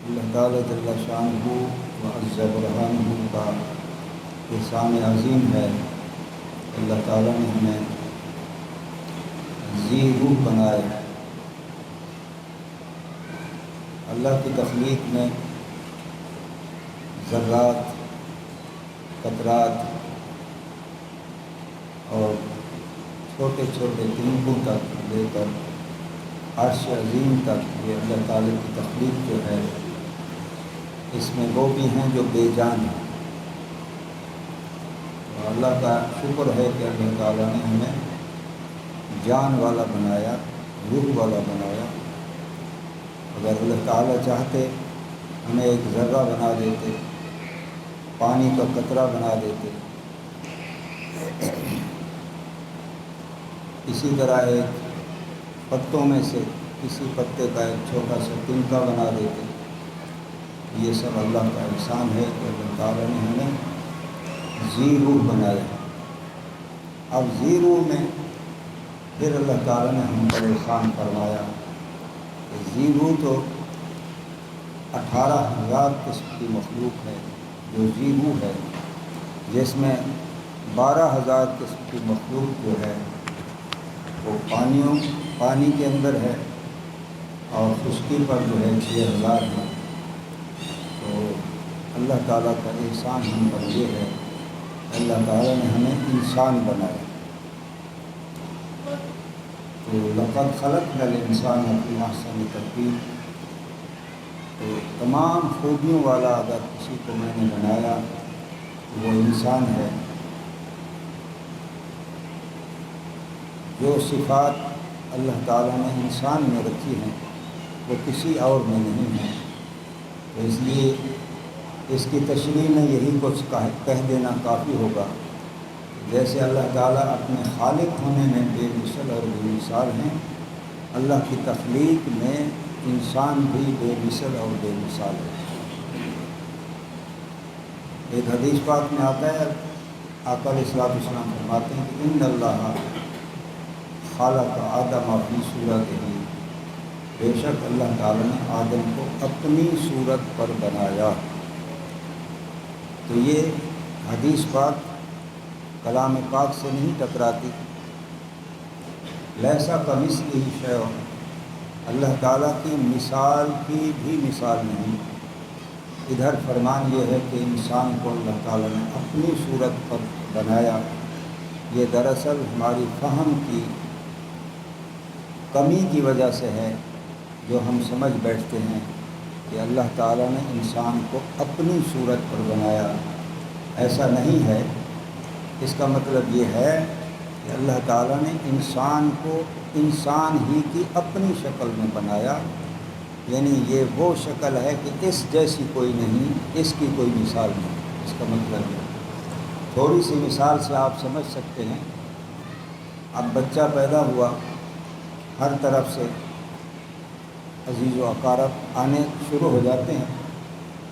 اللہ تعالیٰ جل شانہ و عز برہانہ کا احسان عظیم ہے۔ اللہ تعالیٰ نے ہمیں ذی روح بنایا ہے۔ اللہ کی تخلیق میں ذرات، قطرات اور چھوٹے چھوٹے تنکوں تک لے کر عرش عظیم تک یہ اللہ تعالیٰ کی تخلیق جو ہے، اس میں وہ بھی ہیں جو بے جان ہیں۔ اور اللہ کا شکر ہے کہ اللہ تعالیٰ نے ہمیں جان والا بنایا، روح والا بنایا۔ اگر اللہ تعالیٰ چاہتے ہمیں ایک ذرہ بنا دیتے، پانی کا قطرہ بنا دیتے، اسی طرح ایک پتوں میں سے کسی پتے کا ایک چھوٹا سا تنکا بنا دیتے۔ یہ سب اللہ کا احسان ہے کہ اللہ تعالیٰ نے ہمیں ذی روح بنایا۔ اب ذی روح میں پھر اللہ تعالیٰ نے ہم پر احسان فرمایا کہ ذی روح تو 18,000 قسم کی مخلوق ہے جو ذی روح ہے، جس میں 12,000 قسم کی مخلوق جو ہے وہ پانی کے اندر ہے، اور خشکی پر جو ہے 6,000 ہے۔ تو اللہ تعالیٰ کا احسان ہم پر یہ ہے، اللہ تعالیٰ نے ہمیں انسان بنایا۔ تو لقد خلقنا الانسان فی احسن تقویم، تو تمام خوبیوں والا اگر کسی کو میں نے بنایا تو وہ انسان ہے۔ جو صفات اللہ تعالیٰ نے انسان میں رکھی ہیں وہ کسی اور میں نہیں ہیں۔ تو اس لیے اس کی تشریح میں یہی کچھ کہہ دینا کافی ہوگا، جیسے اللہ تعالیٰ اپنے خالق ہونے میں بے مثل اور بے مثال ہیں، اللہ کی تخلیق میں انسان بھی بے مثل اور بے مثال ہے۔ ایک حدیث پاک میں آتا ہے، آقا علیہ الصلوۃ والسلام فرماتے ہیں کہ ان اللہ خالق آدم فی صورتہ، بے شک اللہ تعالیٰ نے آدم کو اپنی صورت پر بنایا۔ تو یہ حدیث پاک کلام پاک سے نہیں ٹکراتی۔ لیسا کمثلہ شیء، اللہ تعالیٰ کی مثال کی بھی مثال نہیں۔ ادھر فرمان یہ ہے کہ انسان کو اللہ تعالیٰ نے اپنی صورت پر بنایا۔ یہ دراصل ہماری فہم کی کمی کی وجہ سے ہے، جو ہم سمجھ بیٹھتے ہیں کہ اللہ تعالیٰ نے انسان کو اپنی صورت پر بنایا۔ ایسا نہیں ہے۔ اس کا مطلب یہ ہے کہ اللہ تعالیٰ نے انسان کو انسان ہی کی اپنی شکل میں بنایا، یعنی یہ وہ شکل ہے کہ اس جیسی کوئی نہیں، اس کی کوئی مثال نہیں۔ اس کا مطلب ہے، تھوڑی سی مثال سے آپ سمجھ سکتے ہیں۔ اب بچہ پیدا ہوا، ہر طرف سے عزیز و اقارب آنے شروع ہو جاتے ہیں،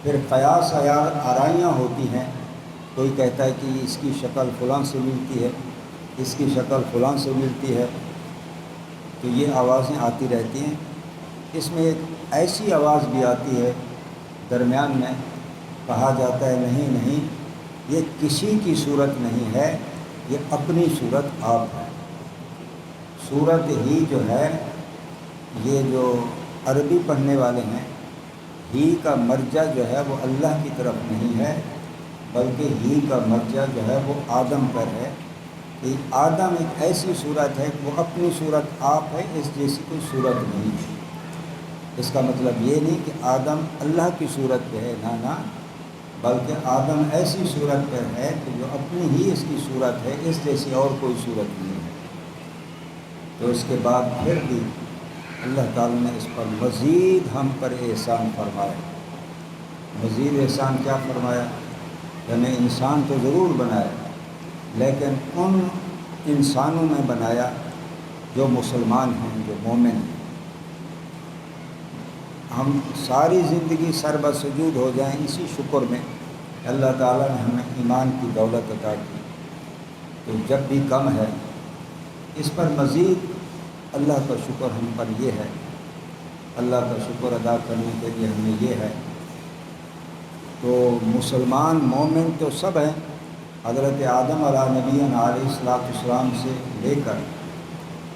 پھر قیاس آرائیاں ہوتی ہیں۔ کوئی کہتا ہے کہ اس کی شکل فلاں سے ملتی ہے، اس کی شکل فلاں سے ملتی ہے، تو یہ آوازیں آتی رہتی ہیں۔ اس میں ایک ایسی آواز بھی آتی ہے درمیان میں، کہا جاتا ہے نہیں، یہ کسی کی صورت نہیں ہے، یہ اپنی صورت آپ ہے۔ صورت ہی جو ہے، یہ جو عربی پڑھنے والے ہیں، ہی کا مرجع جو ہے وہ اللہ کی طرف نہیں ہے، بلکہ ہی کا مرجع جو ہے وہ آدم پر ہے۔ کہ آدم ایک ایسی صورت ہے، وہ اپنی صورت آپ ہے، اس جیسی کوئی صورت نہیں ہے۔ اس کا مطلب یہ نہیں کہ آدم اللہ کی صورت پہ ہے، نہ، بلکہ آدم ایسی صورت پر ہے کہ جو اپنی ہی اس کی صورت ہے، اس جیسی اور کوئی صورت نہیں ہے۔ تو اس کے بعد پھر بھی اللہ تعالیٰ نے اس پر مزید ہم پر احسان فرمایا۔ مزید احسان کیا فرمایا؟ ہمیں انسان تو ضرور بنایا، لیکن ان انسانوں میں بنایا جو مسلمان ہیں، جو مومن ہیں۔ ہم ساری زندگی سربسجود ہو جائیں اسی شکر میں، اللہ تعالیٰ نے ہمیں ایمان کی دولت عطا کی، تو جب بھی کم ہے، اس پر مزید اللہ کا شکر ہم پر یہ ہے اللہ کا شکر ادا کرنے کے لیے ہمیں یہ ہے۔ تو مسلمان مومن تو سب ہیں، حضرت آدم علیہ نبی علیہ السلام سے لے کر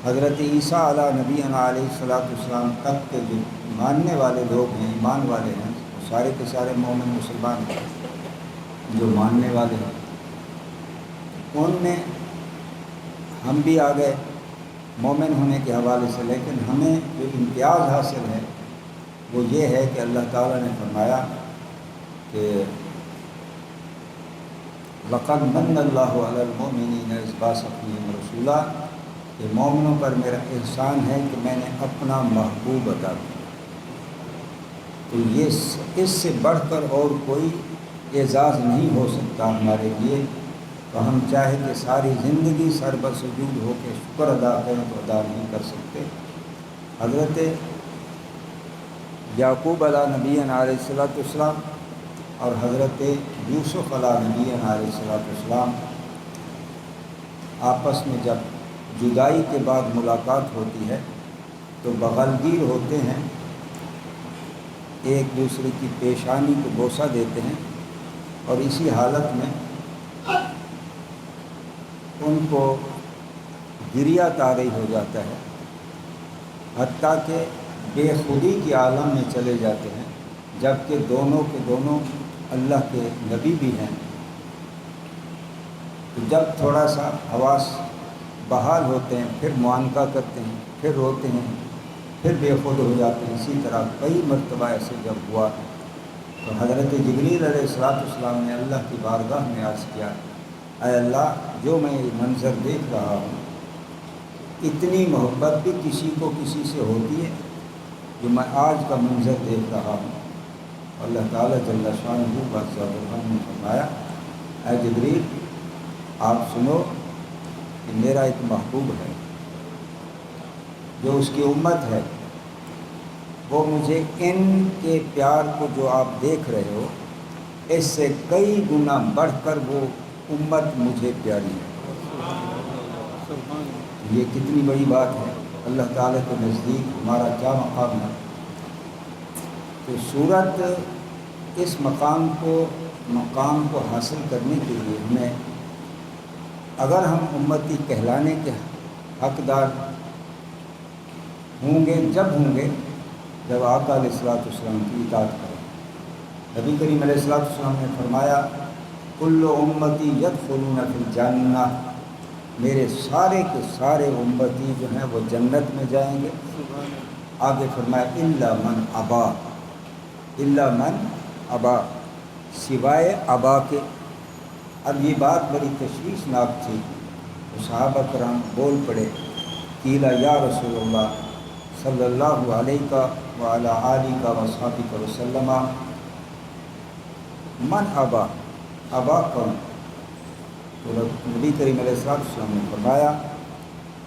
حضرت عیسیٰ علیہ نبی علیہ السلام تک کے جو ماننے والے لوگ ہیں، ایمان والے ہیں، وہ سارے کے سارے مومن مسلمان ہیں جو ماننے والے ہیں۔ ان میں ہم بھی آ گئے مومن ہونے کے حوالے سے، لیکن ہمیں جو امتیاز حاصل ہے وہ یہ ہے کہ اللہ تعالیٰ نے فرمایا کہ لقد من اللہ علی المؤمنین اذ بعث فیہم رسولا، کہ مومنوں پر میرا احسان ہے کہ میں نے اپنا محبوب عطا کیا۔ تو یہ اس سے بڑھ کر اور کوئی اعزاز نہیں ہو سکتا ہمارے لیے، تو ہم چاہے کہ ساری زندگی سر بسجود ہو کے شکر ادا کریں تو ادا نہیں کر سکتے۔ حضرت یعقوب علیہ نبی علیہ السلام اور حضرت یوسف علیہ نبی علیہ السلام آپس میں جب جدائی کے بعد ملاقات ہوتی ہے تو بغلگیر ہوتے ہیں، ایک دوسرے کی پیشانی کو بوسہ دیتے ہیں، اور اسی حالت میں ان کو گریہ طاری ہو جاتا ہے، حتیٰ کہ بے خودی کے عالم میں چلے جاتے ہیں، جبکہ دونوں کے دونوں اللہ کے نبی بھی ہیں۔ تو جب تھوڑا سا حواس بحال ہوتے ہیں پھر معانقہ کرتے ہیں، پھر روتے ہیں، پھر بے خود ہو جاتے ہیں۔ اسی طرح کئی مرتبہ ایسے جب ہوا تو حضرت جبریل علیہ السلام نے اللہ کی بارگاہ میں عرض کیا، اے اللہ، جو میں یہ منظر دیکھ رہا ہوں، اتنی محبت بھی کسی کو کسی سے ہوتی ہے جو میں آج کا منظر دیکھ رہا ہوں؟ اللہ تعالیٰ جل شانہ برحمہ نے فرمایا، اے جبریل، آپ سنو کہ میرا ایک محبوب ہے جو اس کی امت ہے، وہ مجھے ان کے پیار کو جو آپ دیکھ رہے ہو اس سے کئی گنا بڑھ کر وہ امت مجھے پیاری ہے۔ یہ کتنی بڑی بات ہے، اللہ تعالیٰ کے نزدیک ہمارا کیا مقام ہے۔ تو صورت اس مقام کو حاصل کرنے کے لیے ہمیں، اگر ہم امتی کہلانے کے حقدار ہوں گے، جب آقا علیہ السلام کی اطاعت کریں۔ نبی کریم علیہ السلام نے فرمایا، کل امتی یدخلون فی الجنہ، میرے سارے کے سارے امتی جو ہیں وہ جنت میں جائیں گے۔ آگے فرمایا، الا من ابا، سوائے ابا کے۔ اب یہ بات بڑی تشویشناک تھی، تو صحابہ کرام بول پڑے، قیل یا رسول اللہ صلی اللہ علیہ وعلی آلہ وصحبہ وسلم، من ابا کون؟ تو نبی کریم علیہ السلام نے فرمایا،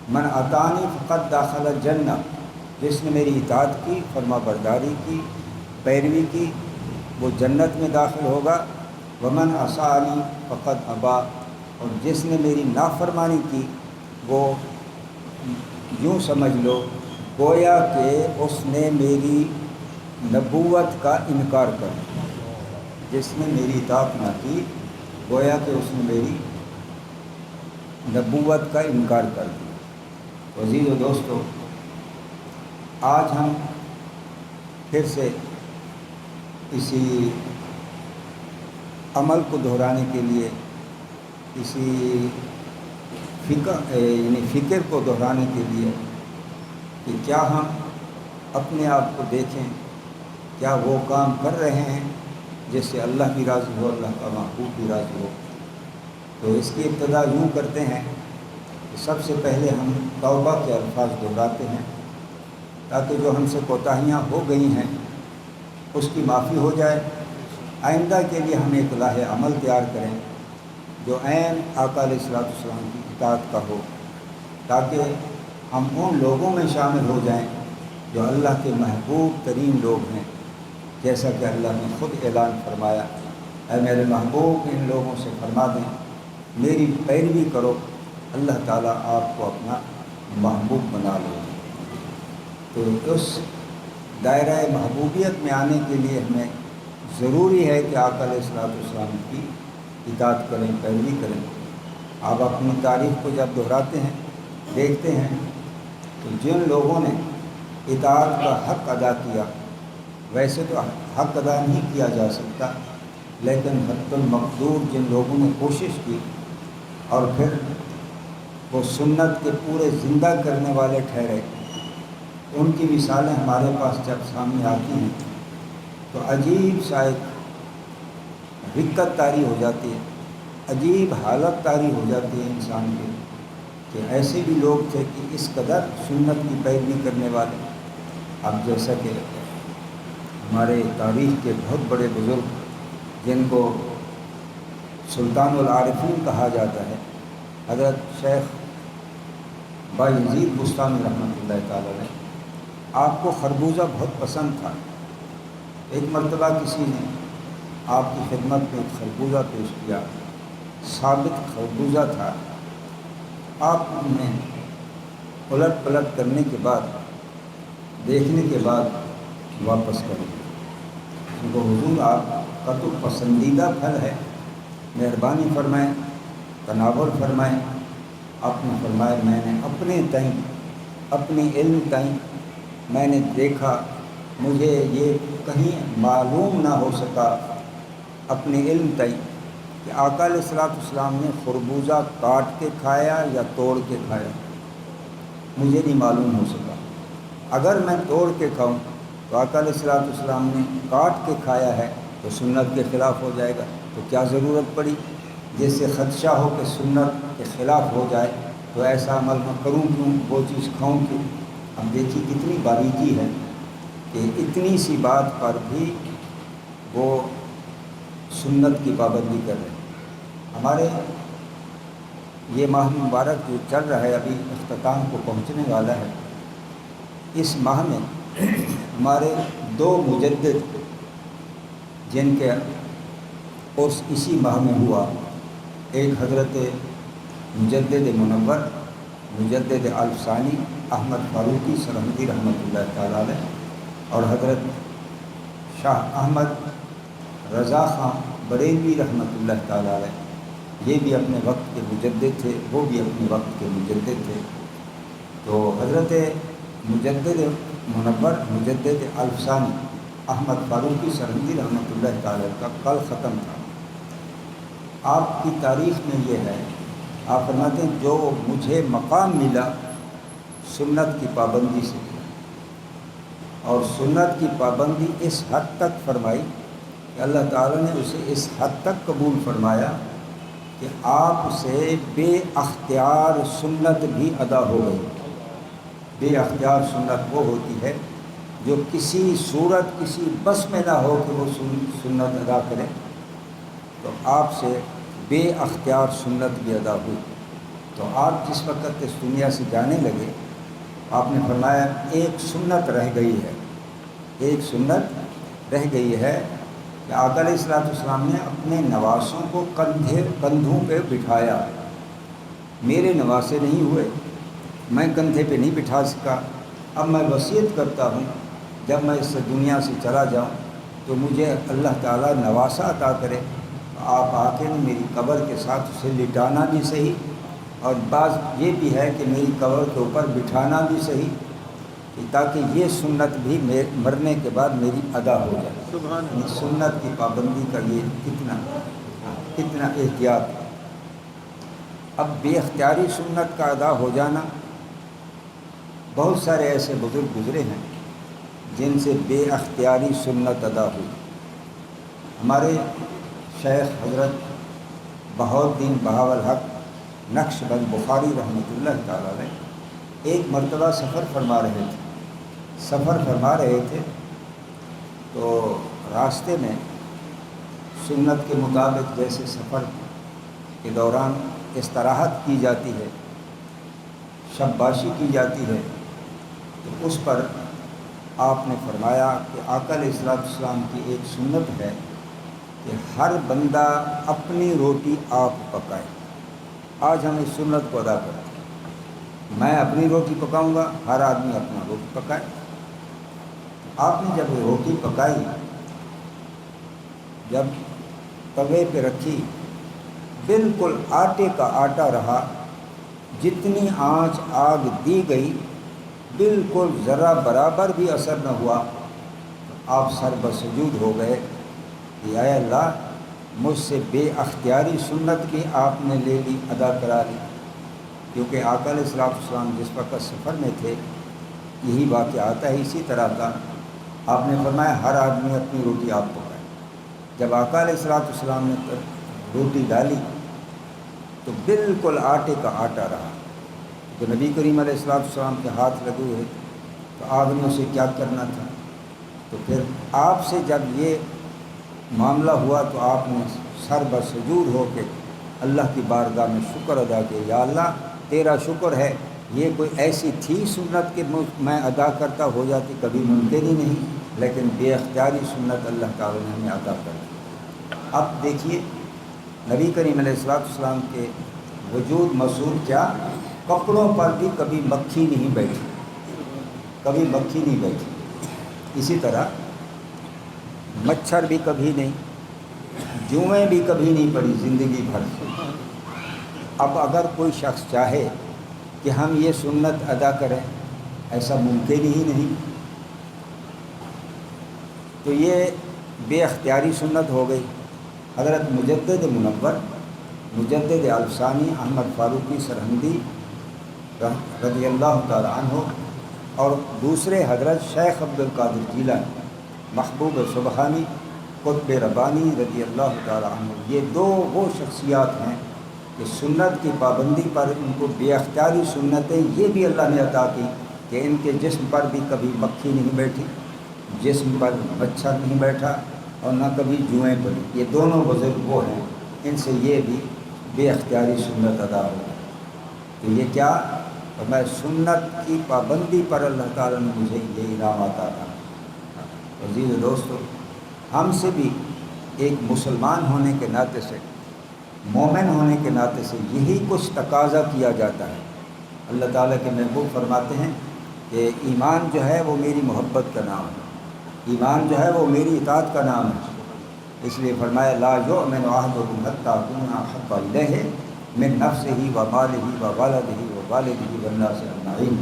من اطاعنی فقد دخل الجنہ، جس نے میری اطاعت کی، فرما برداری کی، پیروی کی، وہ جنت میں داخل ہوگا۔ ومن عصانی فقد ابا، اور جس نے میری نافرمانی کی، وہ یوں سمجھ لو گویا کہ اس نے میری نبوت کا انکار کر دیا۔ جس نے میری اطاعت نہ کی، گویا کہ اس نے میری نبوت کا انکار کر دیا۔ عزیز و دوستو، آج ہم پھر سے اسی عمل کو دہرانے کے لیے، اسی فکر کو دہرانے کے لیے کہ کیا ہم اپنے آپ کو دیکھیں، کیا وہ کام کر رہے ہیں جس سے اللہ بھی راضی ہو، اللہ کا محبوب بھی راضی ہو۔ تو اس کی ابتدا یوں کرتے ہیں کہ سب سے پہلے ہم توبہ کے الفاظ دہراتے ہیں، تاکہ جو ہم سے کوتاہیاں ہو گئی ہیں اس کی معافی ہو جائے۔ آئندہ کے لیے ہم ایک راہ عمل تیار کریں جو عین آقا علیہ السلام کی اطاعت کا ہو، تاکہ ہم ان لوگوں میں شامل ہو جائیں جو اللہ کے محبوب ترین لوگ ہیں، جیسا کہ اللہ نے خود اعلان فرمایا، اے میرے محبوب ان لوگوں سے فرما دیں میری پیروی کرو، اللہ تعالیٰ آپ کو اپنا محبوب بنا لے۔ تو اس دائرہ محبوبیت میں آنے کے لیے ہمیں ضروری ہے کہ آقا علیہ السلام کی اطاعت کریں، پیروی کریں۔ آپ اپنی تاریخ کو جب دہراتے ہیں، دیکھتے ہیں، تو جن لوگوں نے اطاعت کا حق ادا کیا، ویسے تو حق ادا نہیں کیا جا سکتا، لیکن حد المقدور جن لوگوں نے کوشش کی اور پھر وہ سنت کے پورے زندہ کرنے والے ٹھہرے، ان کی مثالیں ہمارے پاس جب سامنے آتی ہیں تو عجیب سا ایک رکت طاری ہو جاتی ہے، عجیب حالت طاری ہو جاتی ہے انسان کی کہ ایسے بھی لوگ تھے کہ اس قدر سنت کی پیروی کرنے والے۔ اب جیسا کہ ہمارے تاریخ کے بہت بڑے بزرگ جن کو سلطان العارفین کہا جاتا ہے، حضرت شیخ بایزید بستانی رحمۃ اللہ تعالی علیہ، آپ کو خربوزہ بہت پسند تھا۔ ایک مرتبہ کسی نے آپ کی خدمت میں ایک خربوزہ پیش کیا، ثابت خربوزہ تھا۔ آپ نے الٹ پلٹ کرنے کے بعد، دیکھنے کے بعد واپس کر دیا۔ ان کو حضور آپ کا تو پسندیدہ پھل ہے، مہربانی فرمائیں، تناول فرمائیں۔ آپ نے فرمایا میں نے اپنے تئیں، اپنی علم تئیں میں نے دیکھا، مجھے یہ کہیں معلوم نہ ہو سکا اپنے علم تئیں کہ آقا علیہ السلام نے خربوزہ کاٹ کے کھایا یا توڑ کے کھایا، مجھے نہیں معلوم ہو سکا۔ اگر میں توڑ کے کھاؤں تو آقا علیہ السلام نے کاٹ کے کھایا ہے تو سنت کے خلاف ہو جائے گا، تو کیا ضرورت پڑی؟ جیسے خدشہ ہو کہ سنت کے خلاف ہو جائے تو ایسا عمل میں کروں کیوں، وہ چیز کھاؤں کیوں؟ اب دیکھیے کتنی باریکی ہے کہ اتنی سی بات پر بھی وہ سنت کی پابندی کر رہے ہیں۔ ہمارے یہ ماہ مبارک جو چل رہا ہے، ابھی اختتام کو پہنچنے والا ہے، اس ماہ میں ہمارے دو مجدد جن کے عرس اسی ماہ میں ہوا، ایک حضرت مجدد منور مجدد الفسانی احمد فاروقی سرحدی رحمۃ اللہ تعالی علیہ، اور حضرت شاہ احمد رضا خان بریلوی رحمۃ اللہ تعالی علیہ۔ یہ بھی اپنے وقت کے مجدد تھے، وہ بھی اپنے وقت کے مجدد تھے۔ تو حضرت مجدد منور مجدد الفسانی احمد فاروقی سرحدی رحمۃ اللہ تعالی کا کل ختم تھا۔ آپ کی تاریخ میں یہ ہے، آپ فرماتے ہیں جو مجھے مقام ملا سنت کی پابندی سے، اور سنت کی پابندی اس حد تک فرمائی کہ اللہ تعالیٰ نے اسے اس حد تک قبول فرمایا کہ آپ سے بے اختیار سنت بھی ادا ہو گئی۔ بے اختیار سنت وہ ہوتی ہے جو کسی صورت، کسی بس میں نہ ہو کہ وہ سنت ادا کرے، تو آپ سے بے اختیار سنت بھی ادا ہوئی۔ تو آپ جس وقت اس دنیا سے جانے لگے، آپ نے فرمایا ایک سنت رہ گئی ہے، ایک سنت رہ گئی ہے کہ آقا علیہ السلام نے اپنے نواسوں کو کندھوں پہ بٹھایا۔ میرے نواسے نہیں ہوئے، میں کندھے پہ نہیں بٹھا سکا۔ اب میں وصیت کرتا ہوں جب میں اس دنیا سے چلا جاؤں تو مجھے اللہ تعالیٰ نواسا عطا کرے، آپ آ کے میری قبر کے ساتھ اسے لٹانا بھی صحیح، اور بعض یہ بھی ہے کہ میری قبر کے اوپر بٹھانا بھی صحیح، تاکہ یہ سنت بھی مرنے کے بعد میری ادا ہو جائے۔ یعنی سنت کی پابندی کا یہ کتنا احتیاط۔ اب بے اختیاری سنت کا ادا ہو جانا، بہت سارے ایسے بزرگ گزرے ہیں جن سے بے اختیاری سنت ادا ہوئی۔ ہمارے شیخ حضرت بہاؤالدین بہاولحق نقش بند بخاری رحمۃ اللہ تعالی علیہ ایک مرتبہ سفر فرما رہے تھے تو راستے میں سنت کے مطابق جیسے سفر کے دوران استراحت کی جاتی ہے، شب باشی کی جاتی ہے، تو اس پر آپ نے فرمایا کہ آقا علیہ السلام کی ایک سنت ہے کہ ہر بندہ اپنی روٹی آپ پکائے۔ آج ہم اس سنت کو ادا کرتے ہیں، میں اپنی روٹی پکاؤں گا، ہر آدمی اپنا روٹی پکائے۔ آپ نے جب روٹی پکائی، جب توے پہ رکھی، بالکل آٹے کا آٹا رہا، جتنی آنچ آگ دی گئی بالکل ذرا برابر بھی اثر نہ ہوا۔ آپ سر بسجود ہو گئے کہ اے اللہ، مجھ سے بے اختیاری سنت کی آپ نے لے لی، ادا کرا لی، کیونکہ آقا علیہ السلام جس وقت سفر میں تھے یہی واقعہ آتا ہے اسی طرح کا۔ آپ نے فرمایا ہر آدمی اپنی روٹی آپ پکائے۔ جب آقا علیہ السلام نے روٹی ڈالی تو بالکل آٹے کا آٹا رہا، تو نبی کریم علیہ السلام کے ہاتھ لگے ہوئے تو آپ نے اسے کیا کرنا تھا۔ تو پھر آپ سے جب یہ معاملہ ہوا تو آپ نے سر بسجود ہو کے اللہ کی بارگاہ میں شکر ادا کیا، یا اللہ تیرا شکر ہے، یہ کوئی ایسی تھی سنت کہ میں ادا کرتا ہو جاتی، کبھی ممکن ہی نہیں، لیکن بے اختیاری سنت اللہ تعالیٰ نے ہمیں ادا کر دی۔ اب دیکھیے نبی کریم علیہ السلام کے وجود مسعود کیا، کپڑوں پر بھی کبھی مکھی نہیں بیٹھی، کبھی مکھی نہیں بیٹھی، اسی طرح مچھر بھی کبھی نہیں، جوئیں بھی کبھی نہیں پڑی زندگی بھر۔ اب اگر کوئی شخص چاہے کہ ہم یہ سنت ادا کریں، ایسا ممکن ہی نہیں، تو یہ بے اختیاری سنت ہو گئی۔ حضرت مجدد منور مجدد الثانی احمد فاروقی سرہندی رضی اللہ تعالیٰ عنہ اور دوسرے حضرت شیخ عبد القادر جیلانی محبوب سبحانی قطب ربانی رضی اللہ تعالیٰ عنہ، یہ دو وہ شخصیات ہیں کہ سنت کی پابندی پر ان کو بے اختیاری سنتیں یہ بھی اللہ نے عطا کی کہ ان کے جسم پر بھی کبھی مکھی نہیں بیٹھی، جسم پر مچھر نہیں بیٹھا اور نہ کبھی جوئیں پڑی۔ یہ دونوں بزرگ وہ ہیں، ان سے یہ بھی بے اختیاری سنت ادا ہو۔ تو یہ کیا، میں سنت کی پابندی پر اللہ تعالیٰ نے مجھے یہ انعام عطا تھا۔ عزیز دوستو، ہم سے بھی ایک مسلمان ہونے کے ناطے سے، مومن ہونے کے ناطے سے یہی کچھ تقاضا کیا جاتا ہے۔ اللہ تعالیٰ کے محبوب فرماتے ہیں کہ ایمان جو ہے وہ میری محبت کا نام ہے، ایمان جو ہے وہ میری اطاعت کا نام ہے، اس لیے فرمایا لا یؤمن احدکم حتی اکون احب الیہ من نفسہ و مالہ و ولدہ و والدہ والناس اجمعین۔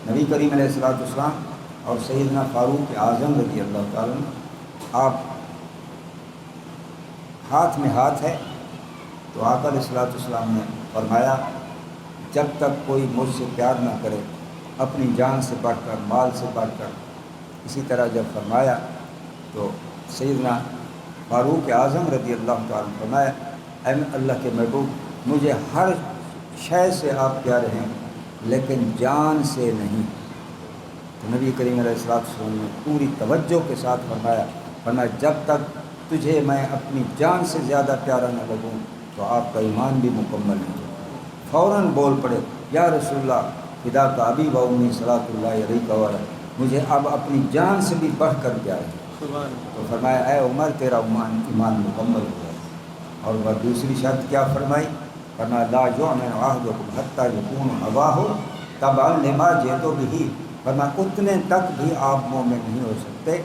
نبی کریم علیہ السلام اور سیدنا فاروق اعظم رضی اللہ تعالیٰ عنہ، آپ ہاتھ میں ہاتھ ہے تو آقا علیہ السلام نے فرمایا جب تک کوئی مجھ سے پیار نہ کرے اپنی جان سے بڑھ کر، مال سے بڑھ کر، اسی طرح جب فرمایا تو سیدنا فاروق اعظم رضی اللہ تعالیٰ عنہ فرمایا اے اللہ کے محبوب، مجھے ہر شے سے آپ پیارے ہیں لیکن جان سے نہیں۔ تو نبی کریم علیہ السلام نے پوری توجہ کے ساتھ فرمایا جب تک تجھے میں اپنی جان سے زیادہ پیارا نہ لگوں تو آپ کا ایمان بھی مکمل نہیں۔ فوراً بول پڑے یا رسول اللہ فدا کا ابی و امی صلاۃ اللہ علیہ، مجھے اب اپنی جان سے بھی بڑھ کر پیار ہے۔ تو فرمایا اے عمر تیرا ایمان مکمل ہو گیا۔ اور وہ دوسری شرط کیا فرمائی، فرمایا لا یؤمن احدکم حتی یکون ہواہ تبعا لما جئت بہ، فرمایا اتنے تک بھی آپ مومن نہیں ہو سکتے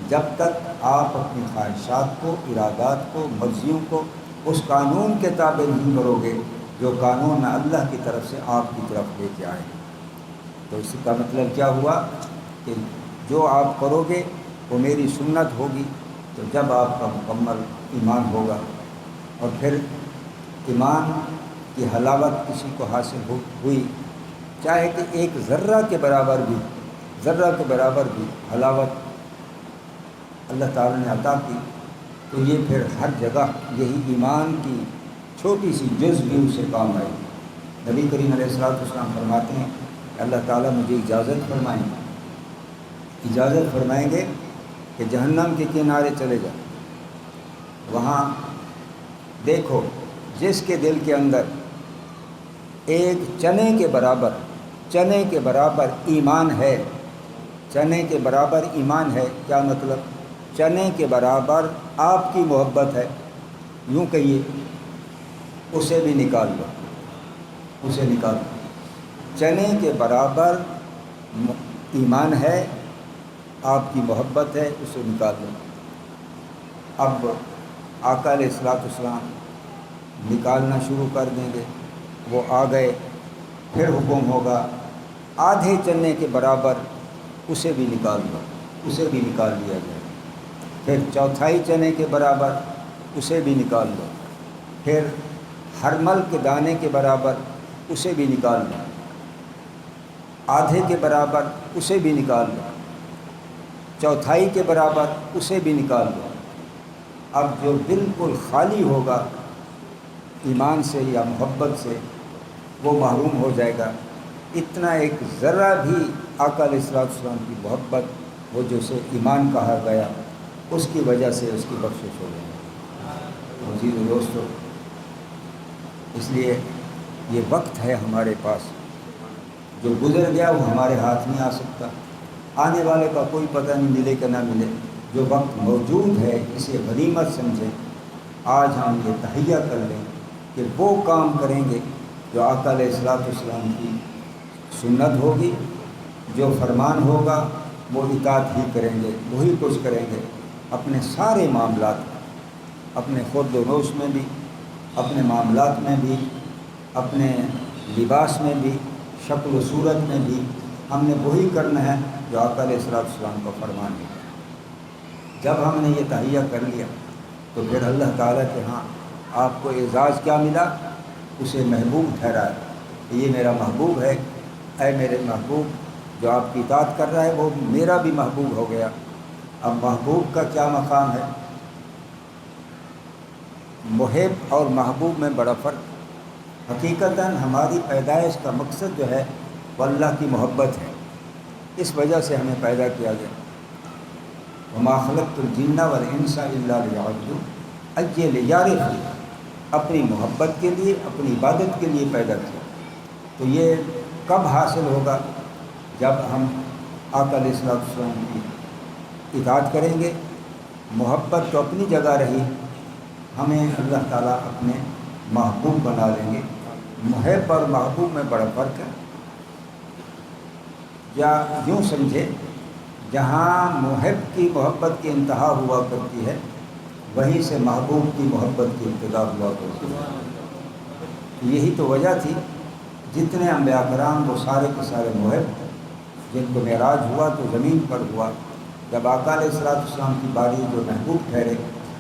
جب تک آپ اپنی خواہشات کو، ارادات کو، مرضیوں کو اس قانون کے تابع نہیں کرو گے جو قانون اللہ کی طرف سے آپ کی طرف لے کے آئے۔ تو اس کا مطلب کیا ہوا کہ جو آپ کرو گے وہ میری سنت ہوگی، تو جب آپ کا مکمل ایمان ہوگا، اور پھر ایمان کی حلاوت کسی کو حاصل ہوئی، چاہے کہ ایک ذرہ کے برابر بھی حلاوت اللہ تعالیٰ نے عطا کی، تو یہ پھر ہر جگہ یہی ایمان کی چھوٹی سی جز بھی اسے کام آئے گی۔ نبی کریم علیہ السلام فرماتے ہیں کہ اللہ تعالیٰ مجھے اجازت فرمائیں گے کہ جہنم کے کنارے چلے جائیں، وہاں دیکھو جس کے دل کے اندر ایک چنے کے برابر ایمان ہے، چنے کے برابر ایمان ہے، کیا مطلب، چنے کے برابر آپ کی محبت ہے، یوں کہیے اسے بھی نکال لو، چنے کے برابر ایمان ہے آپ کی محبت ہے اسے نکال لو۔ اب آقا علیہ الصلوۃ والسلام نکالنا شروع کر دیں گے، وہ آ گئے، پھر حکم ہوگا آدھے چنے کے برابر اسے بھی نکال دو، اسے بھی نکال لیا جائے، پھر چوتھائی چنے کے برابر اسے بھی نکال دو، پھر ہر مل کے دانے کے برابر اسے بھی نکال دو، آدھے کے برابر اسے بھی نکال دو، چوتھائی کے برابر اسے بھی نکال دو۔ اب جو بالکل خالی ہوگا ایمان سے یا محبت سے وہ محروم ہو جائے گا۔ اتنا ایک ذرہ بھی آقا علیہ الصلوۃ والسلام کی محبت، وہ جو اسے ایمان کہا گیا، اس کی وجہ سے اس کی بخشش ہو گئی۔ عزیز دوستو، اس لیے یہ وقت ہے ہمارے پاس، جو گزر گیا وہ ہمارے ہاتھ نہیں آ سکتا، آنے والے کا کوئی پتہ نہیں ملے کہ نہ ملے۔ جو وقت موجود ہے اسے غنیمت سمجھیں، آج ہم یہ تہیہ کر لیں کہ وہ کام کریں گے جو آقا علیہ الصلوۃ والسلام کی سنت ہوگی، جو فرمان ہوگا وہ اطاعت ہی کریں گے، وہی کچھ کریں گے۔ اپنے سارے معاملات، اپنے خود و نوش میں بھی، اپنے معاملات میں بھی، اپنے لباس میں بھی، شکل و صورت میں بھی ہم نے وہی کرنا ہے جو آقا علیہ الصلوۃ والسلام کا فرمان ہے۔ جب ہم نے یہ تہیہ کر لیا تو پھر اللہ تعالیٰ کے ہاں آپ کو اعزاز کیا ملا؟ اسے محبوب ٹھہرایا کہ یہ میرا محبوب ہے، اے میرے محبوب جو آپ کی اطاعت کر رہا ہے وہ میرا بھی محبوب ہو گیا۔ اب محبوب کا کیا مقام ہے؟ محب اور محبوب میں بڑا فرق۔ حقیقتاً ہماری پیدائش کا مقصد جو ہے وہ اللہ کی محبت ہے، اس وجہ سے ہمیں پیدا کیا گیا۔ وما خلقت الجن والانس الا لیعبدون، اجے لیعرفون، اپنی محبت کے لیے، اپنی عبادت کے لیے پیدا کیا۔ تو یہ کب حاصل ہوگا؟ جب ہم آقا علیہ الصلوۃ والسلام کی اطاعت کریں گے۔ محبت تو اپنی جگہ رہی، ہمیں اللہ تعالیٰ اپنے محبوب بنا لیں گے۔ محب اور محبوب میں بڑا فرق ہے۔ یا یوں سمجھے، جہاں محب کی محبت کی انتہا ہوا کرتی ہے وہیں سے محبوب کی محبت کی ابتدا ہوا کرتی ہے۔ یہی تو وجہ تھی، جتنے انبیاء کرام وہ سارے کے سارے محب، جن کو معراج ہوا تو زمین پر ہوا۔ جب آقا علیہ الصلوۃ والسلام کی باری جو محبوب ٹھہرے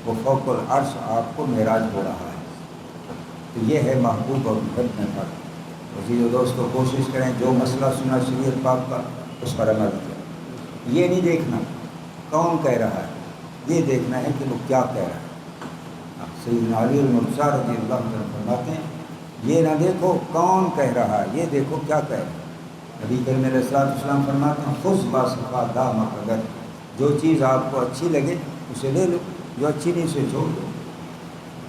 وہ فوق العرش آپ کو معراج ہو رہا ہے۔ تو یہ ہے محبوب اور محب میں فرق۔ عزیز و دوستو، کوشش کریں جو مسئلہ سنا شریعت پاک کا اس پر عمل کریں۔ یہ نہیں دیکھنا کون کہہ رہا ہے، یہ دیکھنا ہے کہ وہ کیا کہہ رہا ہے۔ سیدنا علی المرتضیٰ رضی اللہ عنہ فرماتے ہیں یہ نہ دیکھو کون کہہ رہا ہے، یہ دیکھو کیا کہہ رہا ہے۔ نبی کریم علیہ الصلوۃ والسلام فرماتے ہیں خذ باصفا دامک، اگر جو چیز آپ کو اچھی لگے اسے لے لو، جو اچھی نہیں اسے چھوڑ دو۔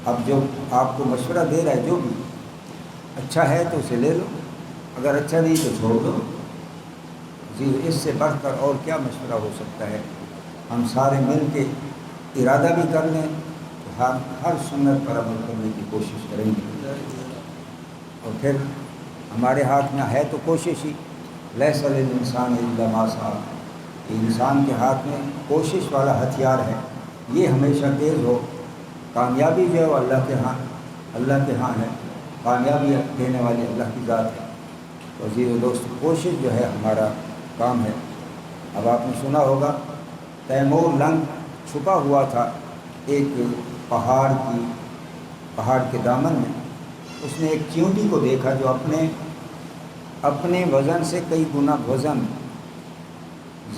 اب جو آپ کو مشورہ دے رہا ہے جو بھی اچھا ہے تو اسے لے لو، اگر اچھا نہیں تو چھوڑ دو۔ اس سے بڑھ کر اور کیا مشورہ ہو سکتا ہے؟ ہم سارے مل کے ارادہ بھی کر لیں تو ہم ہر سنت پر عمل کرنے کی کوشش کریں گے، اور پھر ہمارے ہاتھ میں ہے تو کوشش ہی۔ لیس للانسان الا ما سعی، انسان کے ہاتھ میں کوشش والا ہتھیار ہے، یہ ہمیشہ تیز ہو۔ کامیابی جو ہے وہ اللہ کے ہاں ہے، کامیابی دینے والی اللہ کی ذات ہے۔ تو عزیز و دوست، کوشش جو ہے ہمارا کام ہے۔ اب آپ نے سنا ہوگا تیمور لنگ چھپا ہوا تھا ایک پہاڑ کے دامن میں۔ اس نے ایک چیونٹی کو دیکھا جو اپنے وزن سے کئی گنا وزن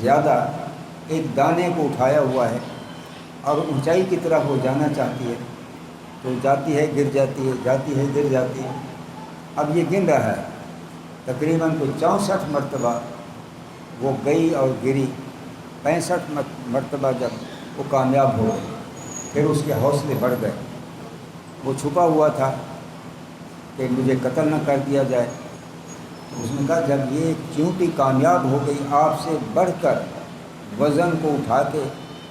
زیادہ ایک دانے کو اٹھایا ہوا ہے، اور اونچائی کی طرف وہ جانا چاہتی ہے تو جاتی ہے گر جاتی ہے، جاتی ہے گر جاتی ہے۔ اب یہ گن رہا ہے، تقریباً کوئی 64 مرتبہ وہ گئی اور گری۔ 65 مرتبہ جب وہ کامیاب ہو گئی، پھر اس کے حوصلے بڑھ گئے۔ وہ چھپا ہوا تھا کہ مجھے قتل نہ کر دیا جائے۔ اس نے کہا جب یہ چیونٹی کامیاب ہو گئی، آپ سے بڑھ کر وزن کو اٹھا کے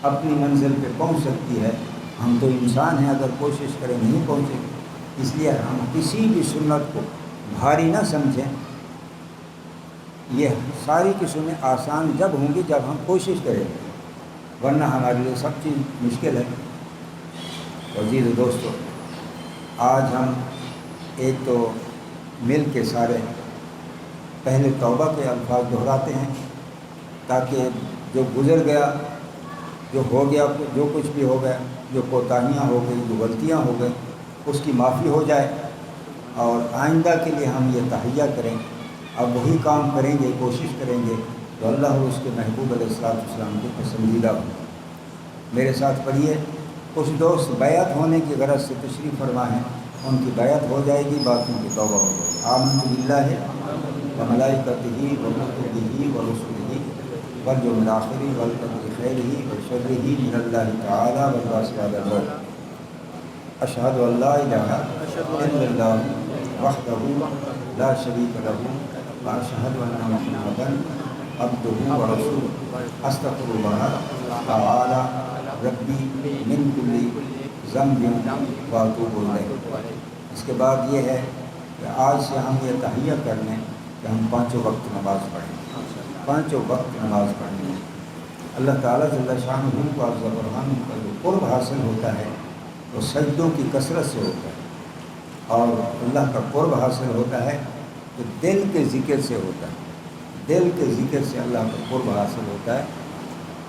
اپنی منزل پہ پہنچ سکتی ہے، ہم تو انسان ہیں، اگر کوشش کریں نہیں پہنچیں گے۔ اس لیے ہم کسی بھی سنت کو بھاری نہ سمجھیں۔ یہ ساری قسمیں آسان جب ہوں گی جب ہم کوشش کریں گے، ورنہ ہمارے لیے سب چیز مشکل ہے۔ عزیز دوستو، آج ہم ایک تو مل کے سارے پہلے توبہ کے الفاظ دہراتے ہیں تاکہ جو گزر گیا، جو ہو گیا، جو کچھ بھی ہو گیا، جو کوتاہیاں ہو گئی، جو غلطیاں ہو گئی، اس کی معافی ہو جائے، اور آئندہ کے لیے ہم یہ تہیہ کریں، اب وہی کام کریں گے، کوشش کریں گے تو اللہ اور اس کے محبوب علیہ السلام کے پسندیدہ ہوں۔ میرے ساتھ پڑھیے، کچھ دوست بیعت ہونے کی غرض سے تشریف فرما ہیں، ان کی بیعت ہو جائے گی، باقیوں کی توبہ ہو جائے گی۔ آمنت باللہ و ملائکتہ و کتبہ و رسلہ والیوم الآخر والقدر خیرہ و شرہ من اللہ تعالی والبعث بعد الموت۔ اشہد ان لا الہ الا اللہ وحدہ لا شریک لہ و اشہد ان محمدا عبدہ و رسولہ۔ استغفر اللہ تعالی ربی من کل ذنب و اتوب الیہ۔ اس کے بعد یہ ہے کہ آج سے ہم یہ تہیہ کر لیں کہ ہم پانچوں وقت نماز پڑھیں، پانچوں وقت نماز پڑھیں گے۔ اللہ تعالیٰ جل شانہ کو عز و برہانہ کا جو قرب حاصل ہوتا ہے وہ سجدوں کی کثرت سے ہوتا ہے، اور اللہ کا قرب حاصل ہوتا ہے تو دل کے ذکر سے ہوتا ہے، دل کے ذکر سے اللہ کا قرب حاصل ہوتا ہے،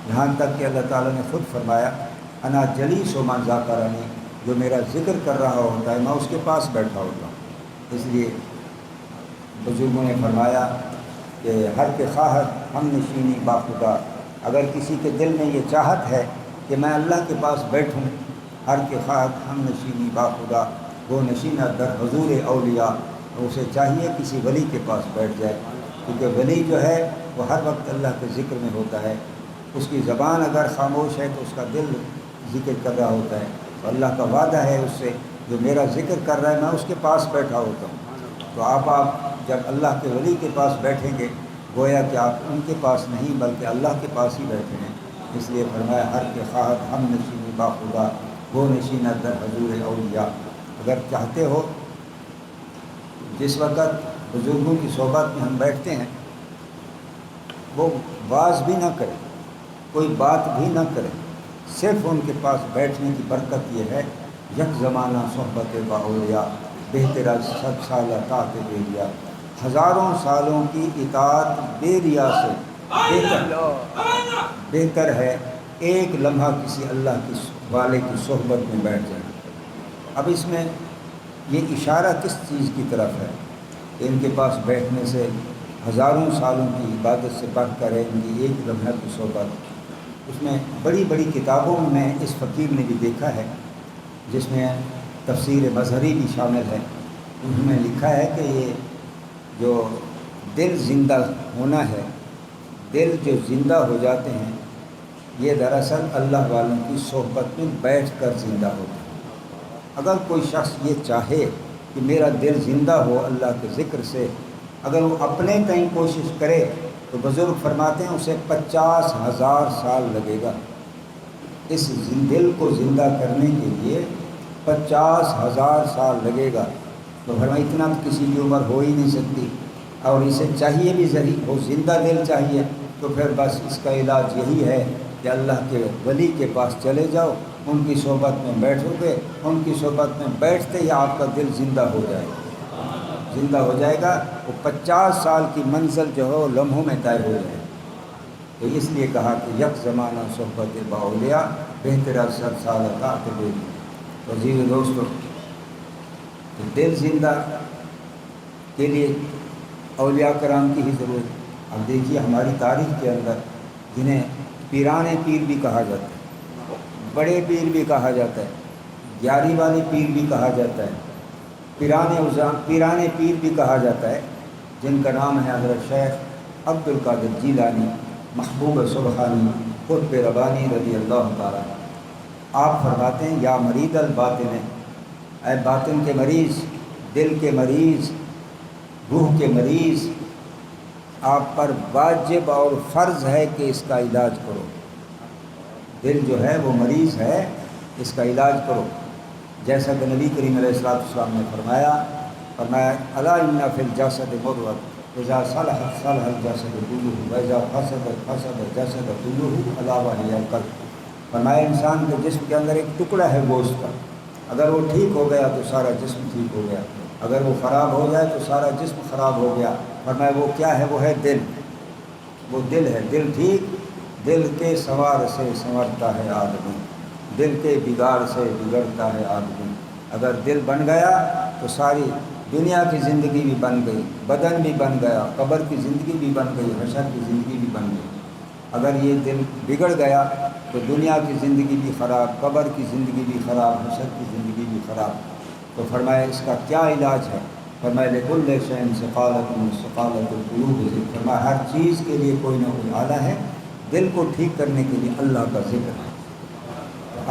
یہاں تک کہ اللہ تعالیٰ نے خود فرمایا انا جلیس من ذاکرنی، جو میرا ذکر کر رہا ہوتا ہے میں اس کے پاس بیٹھا ہوتا ہوں۔ اس لیے بزرگوں نے فرمایا کہ ہر کے خواہد ہم نشینی باخدا، اگر کسی کے دل میں یہ چاہت ہے کہ میں اللہ کے پاس بیٹھوں، ہر کے خواہد ہم نشینی باخدا وہ نشینہ در حضور اولیاء، تو اسے چاہیے کسی ولی کے پاس بیٹھ جائے، کیونکہ ولی جو ہے وہ ہر وقت اللہ کے ذکر میں ہوتا ہے، اس کی زبان اگر خاموش ہے تو اس کا دل ذکر کر رہا ہوتا ہے، تو اللہ کا وعدہ ہے اس سے جو میرا ذکر کر رہا ہے میں اس کے پاس بیٹھا ہوتا ہوں۔ تو آپ جب اللہ کے ولی کے پاس بیٹھیں گے گویا کہ آپ ان کے پاس نہیں بلکہ اللہ کے پاس ہی بیٹھے ہیں، اس لیے فرمایا ہر کے خواہد ہم نشینی باخدا وہ نشینہ در حضور اولیاء۔ اگر چاہتے ہو جس وقت بزرگوں کی صحبت میں ہم بیٹھتے ہیں وہ واز بھی نہ کریں، کوئی بات بھی نہ کریں، صرف ان کے پاس بیٹھنے کی برکت یہ ہے، یک زمانہ صحبت با اولیاء بہتر سب سال اطاعت بے ریا، ہزاروں سالوں کی اطاعت بے ریا سے بہتر ہے ایک لمحہ کسی اللہ کی والے کی صحبت میں بیٹھ جائے۔ اب اس میں یہ اشارہ کس چیز کی طرف ہے کہ ان کے پاس بیٹھنے سے ہزاروں سالوں کی عبادت سے بڑھ کر ہے ان کی ایک لمحہ کی صحبت۔ اس میں بڑی بڑی کتابوں میں اس فقیر نے بھی دیکھا ہے، جس میں تفسیر مظہری بھی شامل ہے، انہوں نے لکھا ہے کہ یہ جو دل زندہ ہونا ہے، دل جو زندہ ہو جاتے ہیں یہ دراصل اللہ والوں کی صحبت میں بیٹھ کر زندہ ہوتا ہے۔ اگر کوئی شخص یہ چاہے کہ میرا دل زندہ ہو اللہ کے ذکر سے، اگر وہ اپنے تئیں کوشش کرے تو بزرگ فرماتے ہیں اسے 50,000 سال لگے گا، اس دل کو زندہ کرنے کے لیے 50,000 سال لگے گا۔ تو فرمایا اتنا کسی کی عمر ہو ہی نہیں سکتی، اور اسے چاہیے بھی ضرور وہ زندہ دل چاہیے، تو پھر بس اس کا علاج یہی ہے کہ اللہ کے ولی کے پاس چلے جاؤ، ان کی صحبت میں بیٹھو گے، ان کی صحبت میں بیٹھتے ہی آپ کا دل زندہ ہو جائے گا، زندہ ہو جائے گا، وہ 50 سال کی منزل جو ہے وہ لمحوں میں طے ہو جائے گا۔ تو اس لیے کہا کہ یک زمانہ صحبت با اولیاء بہتر سب سال اطاعت بے ریا۔ تو عزیز دوستو، تو دل زندہ کے لیے اولیاء کرام کی ہی ضرورت۔ اب دیکھیے ہماری تاریخ کے اندر جنہیں پیران پیر بھی کہا جاتا ہے، بڑے پیر بھی کہا جاتا ہے، گیاری والے پیر بھی کہا جاتا ہے، پیران پیر بھی کہا جاتا ہے، جن کا نام ہے حضرت شیخ عبد القادر جیلانی محبوب سبحانی قطب ربانی رضی اللہ تعالیٰ۔ آپ فرماتے ہیں یا مرید الباطن، اے باطن کے مریض، دل کے مریض، روح کے مریض، آپ پر واجب اور فرض ہے کہ اس کا علاج کرو۔ دل جو ہے وہ مریض ہے، اس کا علاج کرو، جیسا کہ نبی کریم علیہ السلام نے فرمایا الا ان فی الجسد مضغۃ، اذا صلحت صلح الجسد كله واذا فسدت فسد الجسد كله الا وهي القلب۔ فرمایا انسان کے جسم کے اندر ایک ٹکڑا ہے گوشت کا، اگر وہ ٹھیک ہو گیا تو سارا جسم ٹھیک ہو گیا، اگر وہ خراب ہو جائے تو سارا جسم خراب ہو گیا۔ فرمایا وہ کیا ہے؟ وہ ہے دل، وہ دل ہے۔ دل ٹھیک، دل کے سنوار سے سنورتا ہے آدمی، دل کے بگاڑ سے بگڑتا ہے آدمی۔ اگر دل بن گیا تو ساری دنیا کی زندگی بھی بن گئی، بدن بھی بن گیا، قبر کی زندگی بھی بن گئی، حشر کی زندگی بھی بن گئی۔ اگر یہ دل بگڑ گیا تو دنیا کی زندگی بھی خراب، قبر کی زندگی بھی خراب، حشر کی زندگی بھی خراب۔ تو فرمایا اس کا کیا علاج ہے؟ فرمایا لکل شیء سقالۃ سقالۃ القلوب ذکر۔ فرمایا ہر چیز کے لیے کوئی نہ کوئی آلہ ہے، دل کو ٹھیک کرنے کے لیے اللہ کا ذکر ہے۔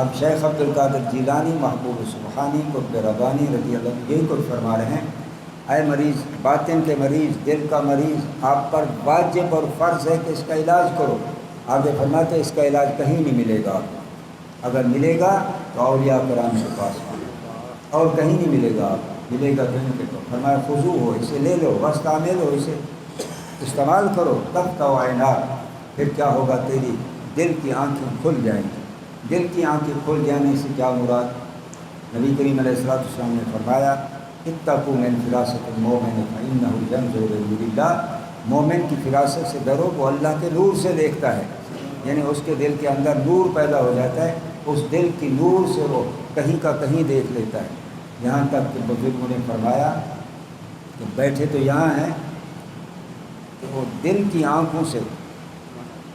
اب شیخ عبد القادر جیلانی محبوب سبحانی قطب ربانی رضی اللہ عنہ یہی کچھ فرما رہے ہیں، اے مریض، باطن کے مریض، دل کا مریض، آپ پر واجب اور فرض ہے کہ اس کا علاج کرو۔ آگے فرماتے اس کا علاج کہیں نہیں ملے گا، اگر ملے گا تو اولیاء کرام کے پاس اور کہیں نہیں ملے گا، ملے گا کہیں کے تو فرمایا خضوع ہو، اسے لے لو، واستعمل ہو، اسے استعمال کرو، تب تو عینات، پھر کیا ہوگا؟ تیری دل کی آنکھیں کھل جائیں گی۔ دل کی آنکھیں کھل جانے سے کیا مراد؟ نبی کریم علیہ السلام نے فرمایا اتقوا من فراست المؤمن فإنه ينظر بنور اللہ، مومن کی فراست سے ڈرو، وہ اللہ کے نور سے دیکھتا ہے، یعنی اس کے دل کے اندر نور پیدا ہو جاتا ہے، اس دل کی نور سے وہ کہیں کا کہیں دیکھ لیتا ہے۔ یہاں تک کہ بزرگوں نے فرمایا کہ بیٹھے تو یہاں ہیں کہ وہ دل کی آنکھوں سے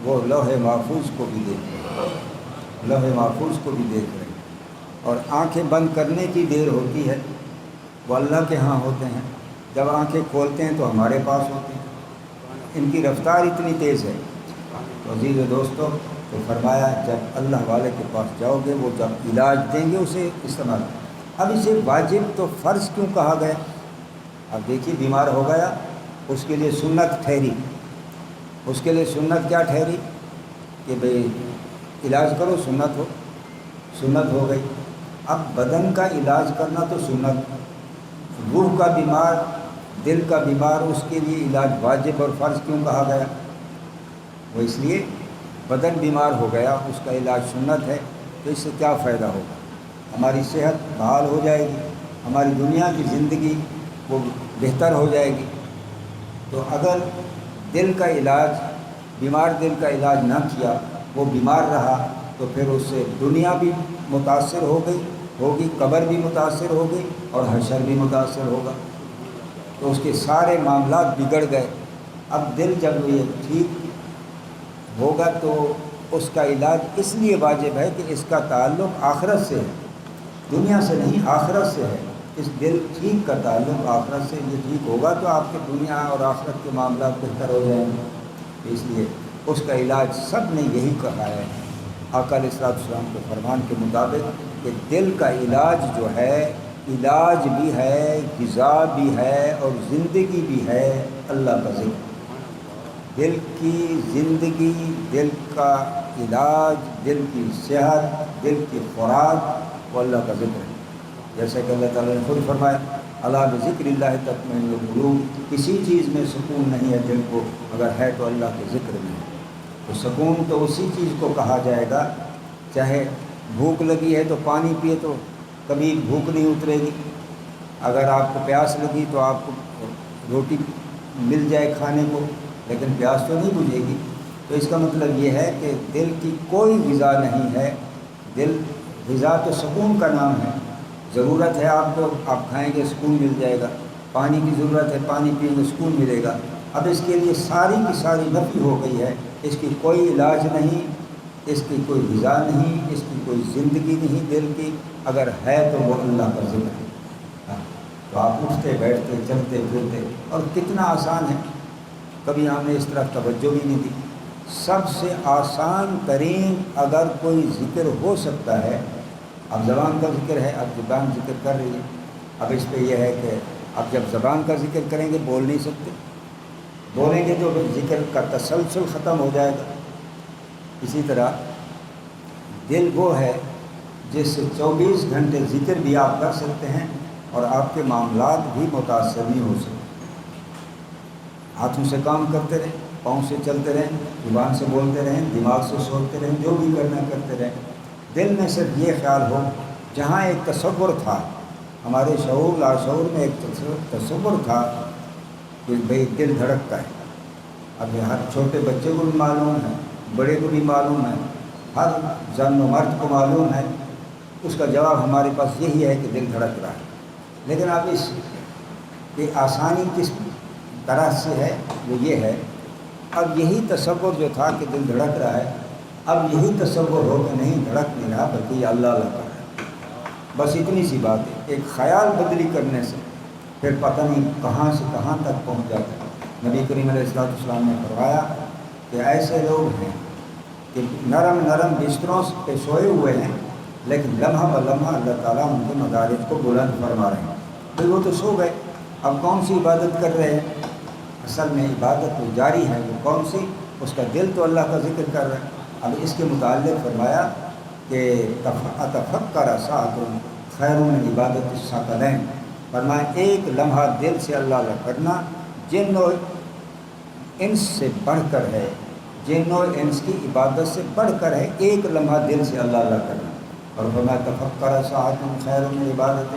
وہ لوح محفوظ کو بھی دیکھ رہے ہیں، لوح محفوظ کو بھی دیکھ رہے ہیں، اور آنکھیں بند کرنے کی دیر ہوتی ہے وہ اللہ کے ہاں ہوتے ہیں، جب آنکھیں کھولتے ہیں تو ہمارے پاس ہوتے ہیں، ان کی رفتار اتنی تیز ہے۔ تو عزیز و دوستو، تو فرمایا جب اللہ والے کے پاس جاؤ گے وہ جب علاج دیں گے اسے استعمال۔ اب اسے واجب تو فرض کیوں کہا گیا؟ اب دیکھیے بیمار ہو گیا، اس کے لیے سنت ٹھہری، اس کے لیے سنت کیا ٹھہری کہ بھئی علاج کرو، سنت ہو گئی۔ اب بدن کا علاج کرنا تو سنت، روح کا بیمار، دل کا بیمار، اس کے لیے علاج واجب اور فرض کیوں کہا گیا؟ وہ اس لیے بدن بیمار ہو گیا، اس کا علاج سنت ہے، تو اس سے کیا فائدہ ہوگا؟ ہماری صحت بحال ہو جائے گی، ہماری دنیا کی زندگی وہ بہتر ہو جائے گی۔ تو اگر دل کا علاج، بیمار دل کا علاج نہ کیا، وہ بیمار رہا، تو پھر اس سے دنیا بھی متاثر ہوگی، قبر بھی متاثر ہوگی اور حشر بھی متاثر ہوگا، تو اس کے سارے معاملات بگڑ گئے۔ اب دل جب یہ ٹھیک ہوگا تو اس کا علاج اس لیے واجب ہے کہ اس کا تعلق آخرت سے ہے، دنیا سے نہیں، آخرت سے ہے۔ اس دل ٹھیک کا تعلق آخرت سے، یہ ٹھیک ہوگا تو آپ کے دنیا اور آخرت کے معاملات بہتر ہو جائیں گے۔ اس لیے اس کا علاج سب نے یہی کہا ہے، آقا علیہ السلام کے فرمان کے مطابق، کہ دل کا علاج جو ہے، علاج بھی ہے، غذا بھی ہے اور زندگی بھی ہے اللہ کا ذکر۔ دل کی زندگی، دل کا علاج، دل کی صحت، دل کی خوراک وہ اللہ کا ذکر ہے۔ جیسا کہ اللہ تعالیٰ نے خود فرمایا الا بذکر اللہ تطمئن القلوب، کسی چیز میں سکون نہیں ہے دل کو اگر ہے تو اللہ کے ذکر میں ہے۔ تو سکون تو اسی چیز کو کہا جائے گا، چاہے بھوک لگی ہے تو پانی پیے تو کبھی بھوک نہیں اترے گی، اگر آپ کو پیاس لگی تو آپ کو روٹی مل جائے کھانے کو لیکن پیاس تو نہیں بجھے گی۔ تو اس کا مطلب یہ ہے کہ دل کی کوئی غذا نہیں ہے، غذا تو سکون کا نام ہے، ضرورت ہے آپ کو، آپ کھائیں گے سکون مل جائے گا، پانی کی ضرورت ہے، پانی پئیں گے سکون ملے گا۔ اب اس کے لیے ساری کی ساری نفی ہو گئی ہے، اس کی کوئی علاج نہیں، اس کی کوئی غذا نہیں، اس کی کوئی زندگی نہیں دل کی، اگر ہے تو وہ اللہ کا ذکر ہے۔ تو آپ اٹھتے بیٹھتے چلتے پھرتے، اور کتنا آسان ہے، کبھی ہم نے اس طرف توجہ بھی نہیں دی۔ سب سے آسان ترین اگر کوئی ذکر ہو سکتا ہے، اب زبان کا ذکر ہے، اب زبان ذکر کر رہی ہے، اب اس پہ یہ ہے کہ اب جب زبان کا ذکر کریں گے بول نہیں سکتے، بولیں گے تو ذکر کا تسلسل ختم ہو جائے گا۔ اسی طرح دل وہ ہے جس سے 24 گھنٹے ذکر بھی آپ کر سکتے ہیں اور آپ کے معاملات بھی متاثر نہیں ہو سکتے۔ ہاتھوں سے کام کرتے رہیں، پاؤں سے چلتے رہیں، زبان سے بولتے رہیں، دماغ سے سوچتے رہیں، جو بھی کرنا کرتے رہیں، دل میں صرف یہ خیال ہو، جہاں ایک تصور تھا ہمارے شعور لاشعور میں، ایک تصور تھا کہ بھئی دل دھڑکتا ہے. اب یہ ہر چھوٹے بچے کو بھی معلوم ہے، بڑے کو بھی معلوم ہے، ہر زن و مرد کو معلوم ہے. اس کا جواب ہمارے پاس یہی ہے کہ دل دھڑک رہا ہے. لیکن اب اس کی آسانی کس طرح سے ہے؟ وہ یہ ہے، اب یہی تصور جو تھا کہ دل دھڑک رہا ہے، اب یہی تصور ہو کہ نہیں دھڑک نہیں رہا بلکہ یہ اللہ اللہ کر رہا ہے. بس اتنی سی بات ہے. ایک خیال بدلی کرنے سے پھر پتہ نہیں کہاں سے کہاں تک پہنچ جاتا ہے. نبی کریم علیہ السلام نے فرمایا کہ ایسے لوگ ہیں کہ نرم نرم بستروں پہ سوئے ہوئے ہیں، لیکن لمحہ بہ لمحہ اللہ تعالیٰ ان کے مدارج کو بلند فرما رہے ہیں. پھر وہ تو سو گئے، اب کون سی عبادت کر رہے ہیں؟ اصل میں عبادت وہ جاری ہے، وہ کون سی؟ اس کا دل تو اللہ کا ذکر کر رہا ہے. اب اس کے متعلق فرمایا کہ اتفکر ساعۃ خیر من عبادت الثقلین. فرمایا ایک لمحہ دل سے اللہ اللہ کرنا جن و انس سے بڑھ کر ہے، جن و انس کی عبادت سے بڑھ کر ہے. ایک لمحہ دل سے اللہ اللہ کرنا. اور فرمایا تفکر ساعۃ خیر من عبادت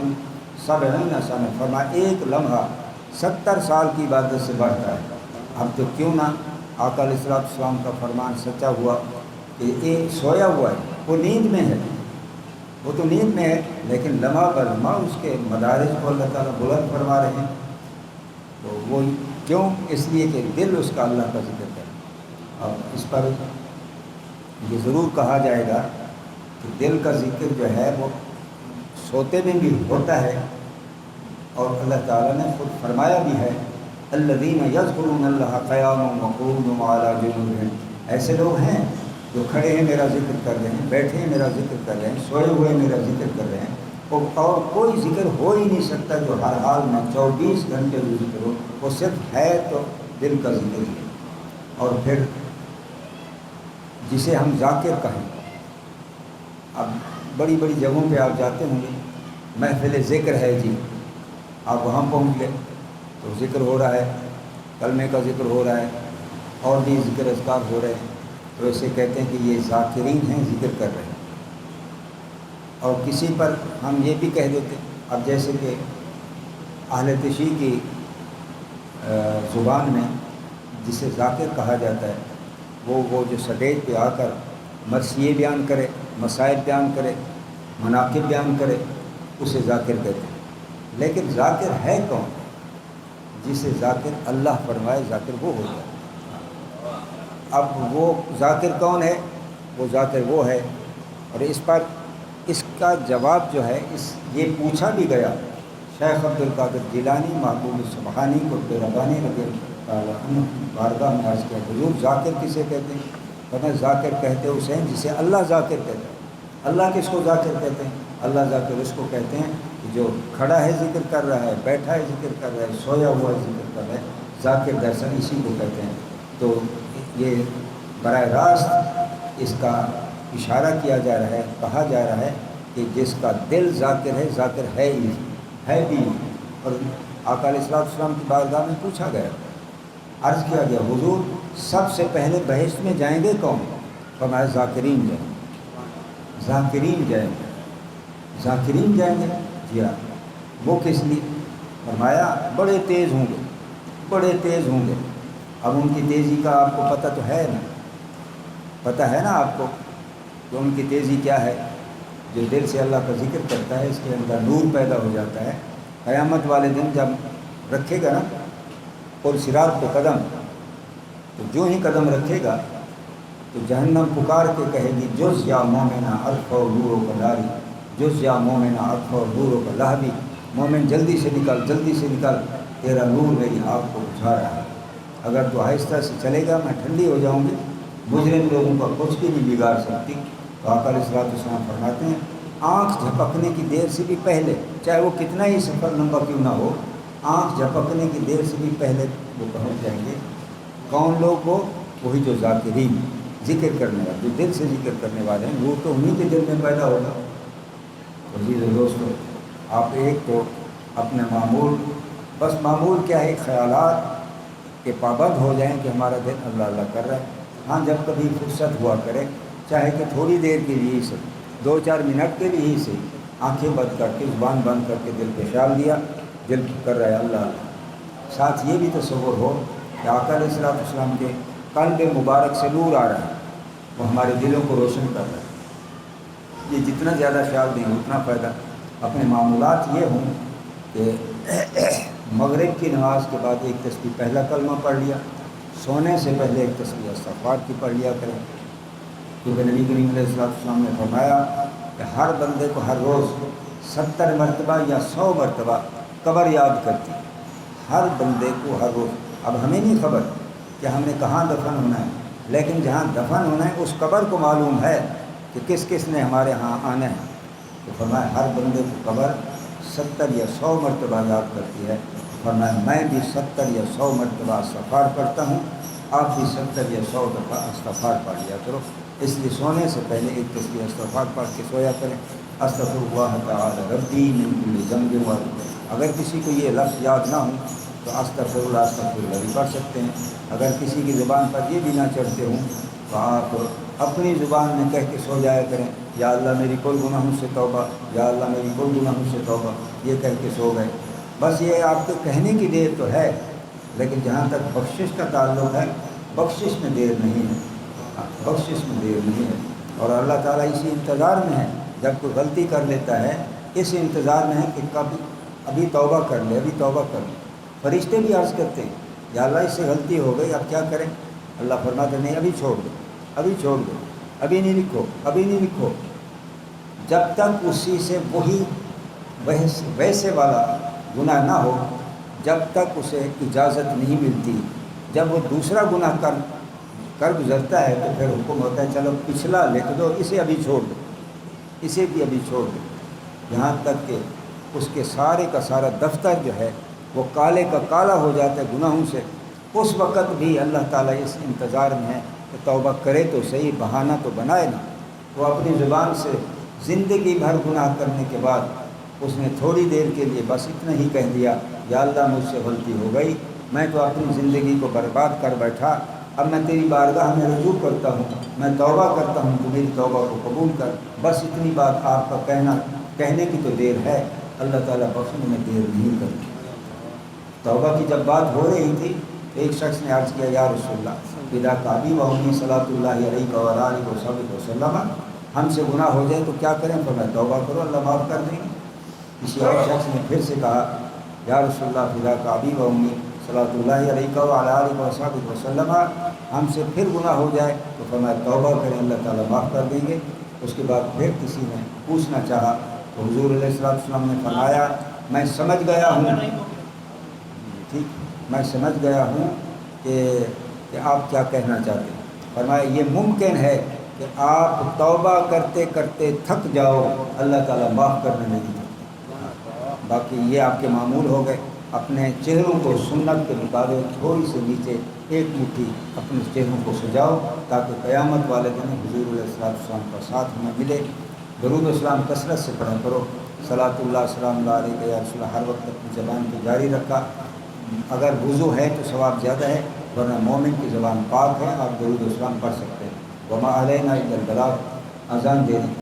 70 سنہ. فرمایا ایک لمحہ 70 سال کی عبادت سے بڑھتا ہے. اب تو کیوں نہ آقا علیہ السلام کا فرمان سچا ہوا کہ ایک سویا ہوا ہے، وہ نیند میں ہے، وہ تو نیند میں ہے، لیکن لمحہ بہ لمحہ اس کے مدارج کو اللہ تعالیٰ بلند فرما رہے ہیں. تو وہ کیوں؟ اس لیے کہ دل اس کا اللہ کا ذکر کرے. اب اس پر یہ ضرور کہا جائے گا کہ دل کا ذکر جو ہے وہ سوتے میں بھی ہوتا ہے، اور اللہ تعالیٰ نے خود فرمایا بھی ہے الذین یذکرون اللہ قیاما وقعودا وعلی جنوبہم. ایسے لوگ ہیں جو کھڑے ہیں میرا ذکر کر رہے ہیں، بیٹھے ہیں میرا ذکر کر رہے ہیں، سوئے ہوئے میرا ذکر کر رہے ہیں. اور کوئی ذکر ہو ہی نہیں سکتا جو ہر حال میں 24 گھنٹے جو ذکر ہو، وہ صرف ہے تو دل کا ذکر ہے. اور پھر جسے ہم ذاکر کہیں، اب بڑی بڑی جگہوں پہ آپ جاتے ہوں گے، محفل ذکر ہے جی، آپ وہاں پہنچ گئے تو ذکر ہو رہا ہے، کلمے کا ذکر ہو رہا ہے، اور بھی ذکر اذکار ہو رہے ہیں، تو اسے کہتے ہیں کہ یہ ذاکرین ہیں، ذکر کر رہے ہیں. اور کسی پر ہم یہ بھی کہہ دیتے، اب جیسے کہ اہل تشیع کی زبان میں جسے ذاکر کہا جاتا ہے، وہ جو سٹیج پہ آ کر مرثیے بیان کرے، مسائل بیان کرے، مناقب بیان کرے، اسے ذاکر کہتے ہیں. لیکن ذاکر ہے کون؟ جسے ذاکر اللہ فرمائے ذاکر وہ ہوتا ہے. اب وہ ذاکر کون ہے؟ وہ ذاکر وہ ہے، اور اس پر اس کا جواب جو ہے یہ پوچھا بھی گیا شیخ عبد القادر جیلانی محبوب سبحانی قطب ربانی رضی اللہ عنہ بارگاہ میں عرض کیا حضور ذاکر کسے کہتے ہیں؟ فرمایا ذاکر کہتے حسین جسے اللہ ذاکر کہتے ہیں. اللہ کس کو ذاکر کہتے ہیں؟ اللہ ذاکر اس کو کہتے ہیں کہ جو کھڑا ہے ذکر کر رہا ہے، بیٹھا ہے ذکر کر رہا ہے، سویا ہوا ہے ذکر کر رہا ہے. ذاکر دراصل اسی کو کہتے ہیں. تو یہ براہ راست اس کا اشارہ کیا جا رہا ہے، کہا جا رہا ہے کہ جس کا دل ذاکر ہے، ذاکر ہے ہی ہے بھی. اور آقا علیہ السلام کی بارگاہ میں پوچھا گیا، عرض کیا گیا حضور سب سے پہلے بہشت میں جائیں گے کون؟ فرمایا ذاکرین جائیں گے. ذاکرین جائیں گے. ذاکرین جائیں گے؟ جی ہاں. وہ کس لیے؟ فرمایا بڑے تیز ہوں گے، بڑے تیز ہوں گے. اب ان کی تیزی کا آپ کو پتہ تو ہے نا، پتہ ہے نا آپ کو کہ ان کی تیزی کیا ہے. جو دل سے اللہ کا ذکر کرتا ہے اس کے اندر نور پیدا ہو جاتا ہے. قیامت والے دن جب رکھے گا نا اور صراط پہ قدم، تو جو ہی قدم رکھے گا تو جہنم پکار کے کہے گی جز یا مومنہ عرف و نور و کلاری، جز یا مومنہ عرف و نور و کلہبی. مومن جلدی سے نکل، جلدی سے نکل، تیرا نور میری آنکھ کو بجھا رہا ہے. اگر تو آہستہ سے چلے گا میں ٹھنڈی ہو جاؤں گی، مجرم لوگوں کا کچھ بھی نہیں بگاڑ سکتی. تو آقا علیہ السلام فرماتے ہیں آنکھ جھپکنے کی دیر سے بھی پہلے، چاہے وہ کتنا ہی سفر لمبا کیوں نہ ہو، آنکھ جھپکنے کی دیر سے بھی پہلے وہ پہنچ جائیں گے. کون لوگ وہ؟ وہی جو ذاکرین، ذکر کرنے والے، جو دل سے ذکر کرنے والے ہیں، وہ تو انہیں کے دل میں پیدا ہوگا. عزیز دوستو، آپ ایک تو اپنے معمول، بس معمول کیا ہے، خیالات کہ پابند ہو جائیں کہ ہمارا دل اللہ اللہ کر رہا ہے۔ ہاں جب کبھی فرصت ہوا کرے، چاہے کہ تھوڑی دیر کے لیے ہی صحیح، 2-4 منٹ کے لیے ہی صحیح، آنکھیں بند کر کے، زبان بند کر کے دل پہ خیال دیا، دل کر رہا ہے اللہ اللہ۔ ساتھ یہ بھی تصور ہو کہ آقا علیہ السلام کے قلب مبارک سے نور آ رہا ہے، وہ ہمارے دلوں کو روشن کر رہا ہے۔ یہ جتنا زیادہ خیال دیں گے اتنا فائدہ۔ اپنے معمولات یہ ہوں کہ مغرب کی نماز کے بعد ایک تسبیح پہلا کلمہ پڑھ لیا، سونے سے پہلے ایک تسبیح استغفار کی پڑھ لیا کریں، کیونکہ نبی کریم علیہ السلام نے فرمایا کہ ہر بندے کو ہر روز 70 مرتبہ یا 100 مرتبہ قبر یاد کرتی، ہر بندے کو ہر روز۔ اب ہمیں نہیں خبر کہ ہم نے کہاں دفن ہونا ہے، لیکن جہاں دفن ہونا ہے اس قبر کو معلوم ہے کہ کس کس نے ہمارے ہاں آنا ہے۔ تو فرمایا ہر بندے کو قبر 70 یا 100 مرتبہ یاد کرتی ہے۔ فرمایا میں بھی 70 یا 100 مرتبہ استغفار پڑھتا ہوں، آپ بھی 70 یا 100 دفعہ استغفار پڑھ لیا کرو۔ اس لیے سونے سے پہلے ایک تسبیح استغفار پڑھ کے سویا کریں، استغفر اللہ تعالی ربی من کل ذنب و، اگر کسی کو یہ لفظ یاد نہ ہوں تو استغفر اللہ بھی پڑھ سکتے ہیں۔ اگر کسی کی زبان پر یہ بھی نہ چڑھتے ہوں تو آپ اپنی زبان میں کہہ کے سو جایا کریں، یا اللہ میری کل گناہوں سے توبہ، یا اللہ میری کل گناہوں سے توبہ، یہ کہہ کے سو گئے۔ بس یہ آپ کے کہنے کی دیر تو ہے، لیکن جہاں تک بخشش کا تعلق ہے، بخشش میں دیر نہیں ہے، بخشش میں دیر نہیں ہے۔ اور اللہ تعالیٰ اسی انتظار میں ہے، جب کوئی غلطی کر لیتا ہے اس انتظار میں ہے کہ کب ابھی توبہ کر لے، ابھی توبہ کر لے۔ فرشتے بھی عرض کرتے ہیں یا اللہ اس سے غلطی ہو گئی، اب کیا کریں؟ اللہ فرماتے نہیں، ابھی چھوڑ دو، ابھی چھوڑ دو، ابھی نہیں لکھو، ابھی نہیں لکھو، جب تک اسی سے وہی ویسے والا گناہ نہ ہو، جب تک اسے اجازت نہیں ملتی۔ جب وہ دوسرا گناہ کر گزرتا ہے تو پھر حکم ہوتا ہے چلو پچھلا لکھ دو، اسے ابھی چھوڑ دو، اسے بھی ابھی چھوڑ دو، یہاں تک کہ اس کے سارے کا سارا دفتر جو ہے وہ کالے کا کالا ہو جاتا ہے گناہوں سے۔ اس وقت بھی اللہ تعالیٰ اس انتظار میں ہے کہ توبہ کرے تو صحیح، بہانہ تو بنائے نا۔ وہ اپنی زبان سے زندگی بھر گناہ کرنے کے بعد اس نے تھوڑی دیر کے لیے بس اتنا ہی کہہ دیا، یا اللہ مجھ سے غلطی ہو گئی، میں تو اپنی زندگی کو برباد کر بیٹھا، اب میں تیری بارگاہ میں رجوع کرتا ہوں، میں توبہ کرتا ہوں، تو میری توبہ کو قبول کر۔ بس اتنی بات آپ کا کہنے کی تو دیر ہے، اللہ تعالیٰ بخشنے میں دیر نہیں کرتی۔ توبہ کی جب بات ہو رہی تھی، ایک شخص نے عرض کیا یا رسول اللہ اذا کابی و امی صلاۃ اللہ علیہ وآلہ وصحبہ وسلم، ہم سے گناہ ہو جائے تو کیا کریں؟ فرمایا توبہ کرو، اللہ معاف کر دیں گے۔ کسی اور شخص نے پھر سے کہا یا رسول اللہ اذا کابی و امی صلاۃ اللہ علیہ وآلہ وصحبہ وسلم، ہم سے پھر گناہ ہو جائے تو فرمایا توبہ کریں، اللہ تعالیٰ معاف کر دیں گے۔ اس کے بعد پھر کسی نے پوچھنا چاہا تو حضور علیہ السلام نے فرمایا میں سمجھ گیا ہوں، ٹھیک، میں سمجھ گیا ہوں کہ آپ کیا کہنا چاہتے ہیں۔ فرمایا یہ ممکن ہے کہ آپ توبہ کرتے کرتے تھک جاؤ، اللہ تعالیٰ معاف کرنے میں نہیں تھکتا۔ باقی یہ آپ کے معمول ہو گئے، اپنے چہروں کو سنت کے مطابق تھوڑی سے نیچے ایک مٹھی اپنے چہروں کو سجاؤ، تاکہ قیامت والے دن حضور علیہ السلام کا ساتھ ہمیں ملے۔ درود و اسلام کثرت سے پڑھا کرو، صلاۃ اللہ سلام اللہ علیہ یا رسول اللہ ہر وقت اپنی زبان کو جاری رکھا۔ اگر وضو ہے تو ثواب زیادہ ہے، ورنہ مومن کی زبان پاک ہے، آپ درود و اسلام پڑھ سکتے ہیں۔ وما علینا الا البلاغ، اذان دے دیں۔